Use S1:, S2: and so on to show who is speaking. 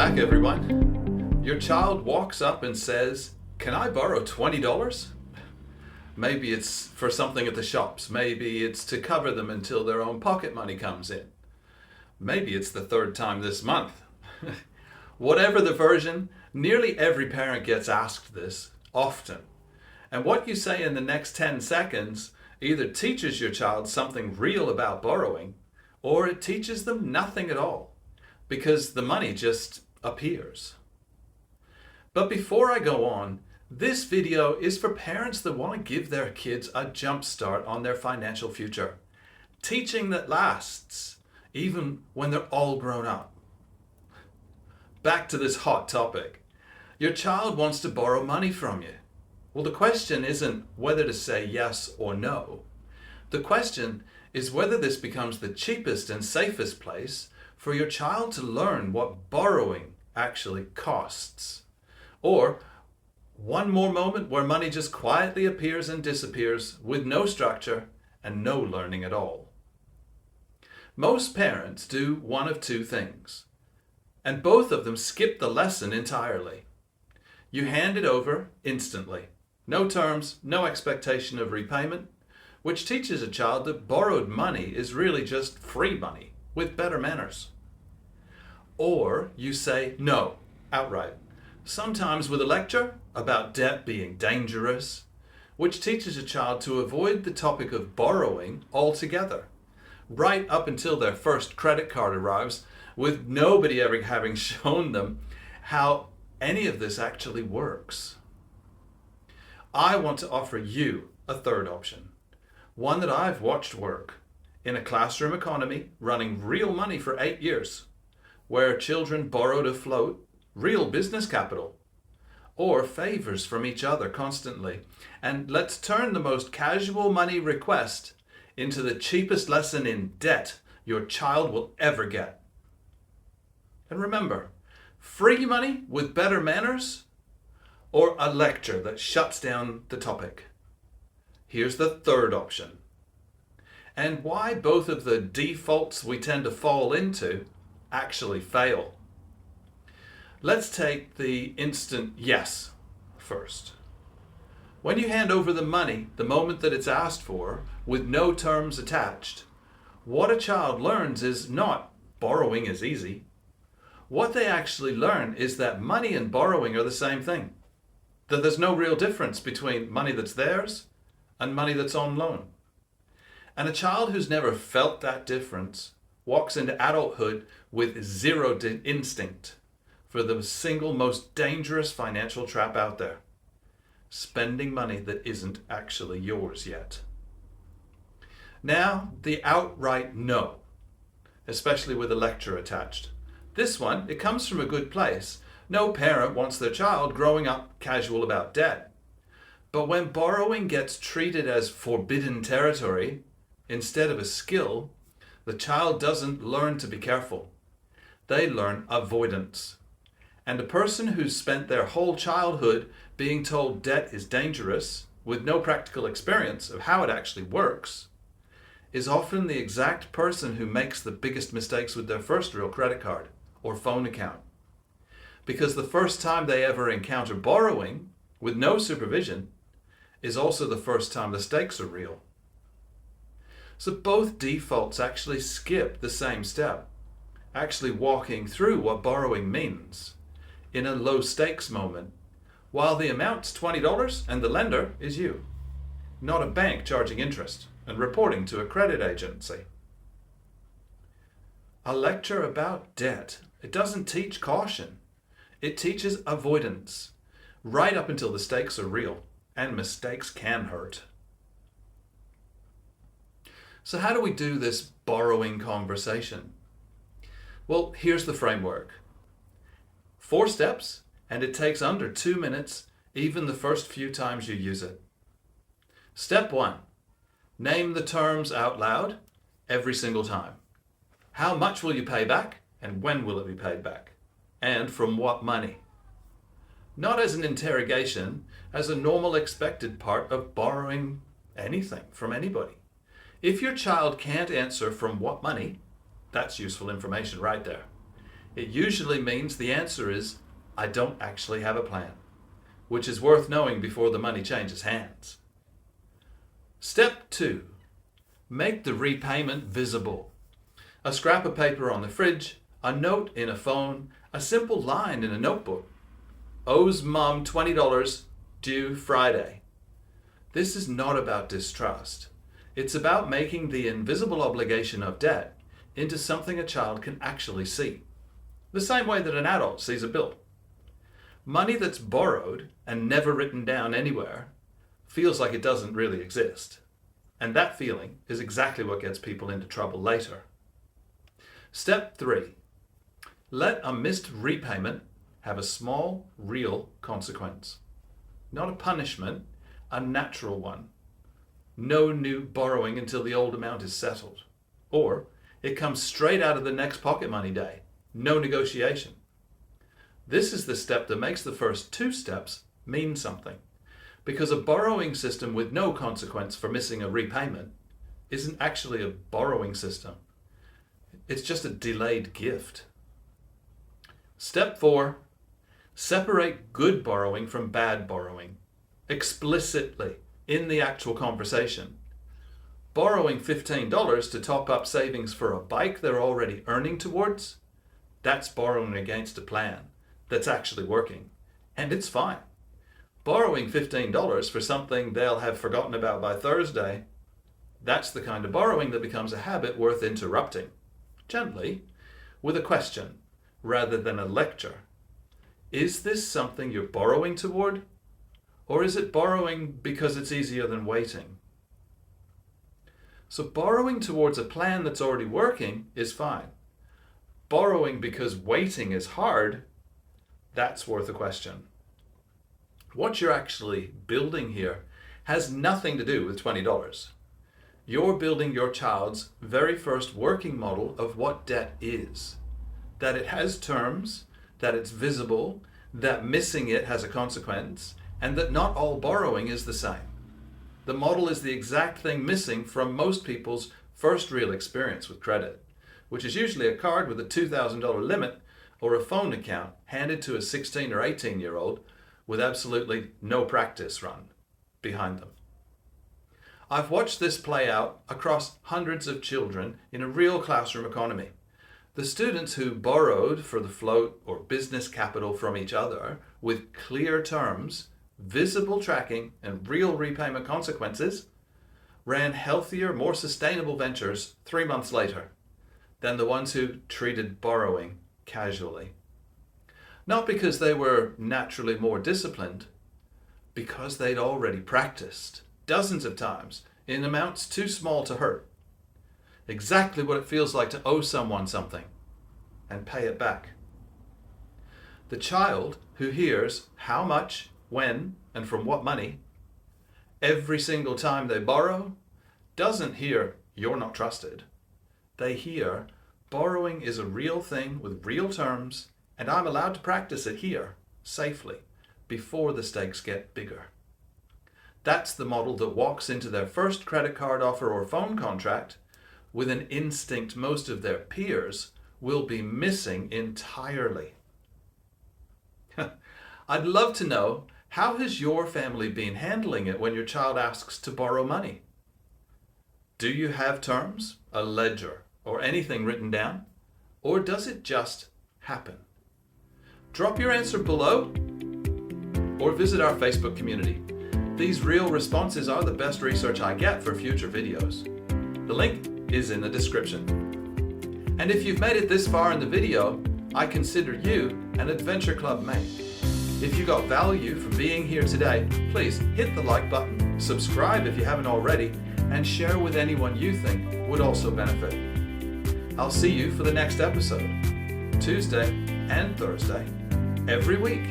S1: back, everyone. Your child walks up and says, "Can I borrow $20? Maybe it's for something at the shops. Maybe it's to cover them until their own pocket money comes in. Maybe it's the third time this month. Whatever the version, nearly every parent gets asked this often. And what you say in the next 10 seconds either teaches your child something real about borrowing, or it teaches them nothing at all, because the money just appears. But before I go on, this video is for parents that want to give their kids a jump start on their financial future. Teaching that lasts, even when they're all grown up. Back to this hot topic. Your child wants to borrow money from you. Well, the question isn't whether to say yes or no. The question is whether this becomes the cheapest and safest place for your child to learn what borrowing actually costs. Or one more moment where money just quietly appears and disappears with no structure and no learning at all. Most parents do one of two things, and both of them skip the lesson entirely. You hand it over instantly. No terms, no expectation of repayment, which teaches a child that borrowed money is really just free money with better manners. Or you say no, outright, sometimes with a lecture about debt being dangerous, which teaches a child to avoid the topic of borrowing altogether, right up until their first credit card arrives, with nobody ever having shown them how any of this actually works. I want to offer you a third option, one that I've watched work in a classroom economy running real money for 8 years, where children borrowed a float, real business capital, or favors from each other constantly. And let's turn the most casual money request into the cheapest lesson in debt your child will ever get. And remember, free money with better manners, or a lecture that shuts down the topic. Here's the third option. And why both of the defaults we tend to fall into actually fail. Let's take the instant yes first. When you hand over the money the moment that it's asked for, with no terms attached, what a child learns is not borrowing is easy. What they actually learn is that money and borrowing are the same thing. That there's no real difference between money that's theirs and money that's on loan. And a child who's never felt that difference walks into adulthood with zero instinct for the single most dangerous financial trap out there: spending money that isn't actually yours yet. Now, the outright no, especially with a lecture attached. This one, it comes from a good place. No parent wants their child growing up casual about debt. But when borrowing gets treated as forbidden territory instead of a skill, the child doesn't learn to be careful. They learn avoidance. And a person who's spent their whole childhood being told debt is dangerous, with no practical experience of how it actually works, is often the exact person who makes the biggest mistakes with their first real credit card or phone account. Because the first time they ever encounter borrowing with no supervision is also the first time the stakes are real. So both defaults actually skip the same step, actually walking through what borrowing means in a low stakes moment, while the amount's $20 and the lender is you, not a bank charging interest and reporting to a credit agency. A lecture about debt, it doesn't teach caution. It teaches avoidance, right up until the stakes are real, and mistakes can hurt. So how do we do this borrowing conversation? Well, here's the framework. 4 steps, and it takes under 2 minutes, even the first few times you use it. Step 1, name the terms out loud every single time. How much will you pay back, and when will it be paid back? And from what money? Not as an interrogation, as a normal expected part of borrowing anything from anybody. If your child can't answer from what money, that's useful information right there. It usually means the answer is, I don't actually have a plan, which is worth knowing before the money changes hands. Step 2. Make the repayment visible. A scrap of paper on the fridge, a note in a phone, a simple line in a notebook. Owes mom $20, due Friday. This is not about distrust. It's about making the invisible obligation of debt into something a child can actually see. The same way that an adult sees a bill. Money that's borrowed and never written down anywhere feels like it doesn't really exist. And that feeling is exactly what gets people into trouble later. Step 3. Let a missed repayment have a small, real consequence. Not a punishment, a natural one. No new borrowing until the old amount is settled. Or it comes straight out of the next pocket money day. No negotiation. This is the step that makes the first 2 steps mean something. Because a borrowing system with no consequence for missing a repayment isn't actually a borrowing system. It's just a delayed gift. Step 4. Separate good borrowing from bad borrowing. Explicitly, in the actual conversation. Borrowing $15 to top up savings for a bike they're already earning towards, that's borrowing against a plan that's actually working. And it's fine. Borrowing $15 for something they'll have forgotten about by Thursday, that's the kind of borrowing that becomes a habit worth interrupting. Gently, with a question, rather than a lecture. Is this something you're borrowing toward? Or is it borrowing because it's easier than waiting? So borrowing towards a plan that's already working is fine. Borrowing because waiting is hard, that's worth a question. What you're actually building here has nothing to do with $20. You're building your child's very first working model of what debt is. That it has terms, that it's visible, that missing it has a consequence, and that not all borrowing is the same. The model is the exact thing missing from most people's first real experience with credit, which is usually a card with a $2,000 limit or a phone account handed to a 16 or 18-year-old with absolutely no practice run behind them. I've watched this play out across hundreds of children in a real classroom economy. The students who borrowed for the float or business capital from each other with clear terms, visible tracking, and real repayment consequences ran healthier, more sustainable ventures 3 months later than the ones who treated borrowing casually. Not because they were naturally more disciplined, because they'd already practiced dozens of times in amounts too small to hurt. Exactly what it feels like to owe someone something and pay it back. The child who hears how much, when, and from what money every single time they borrow doesn't hear you're not trusted. They hear borrowing is a real thing with real terms, and I'm allowed to practice it here, safely, before the stakes get bigger. That's the model that walks into their first credit card offer or phone contract with an instinct most of their peers will be missing entirely. I'd love to know, how has your family been handling it when your child asks to borrow money? Do you have terms, a ledger, or anything written down? Or does it just happen? Drop your answer below or visit our Facebook community. These real responses are the best research I get for future videos. The link is in the description. And if you've made it this far in the video, I consider you an Adventure Club mate. If you got value from being here today, please hit the like button, subscribe if you haven't already, and share with anyone you think would also benefit. I'll see you for the next episode, Tuesday and Thursday, every week.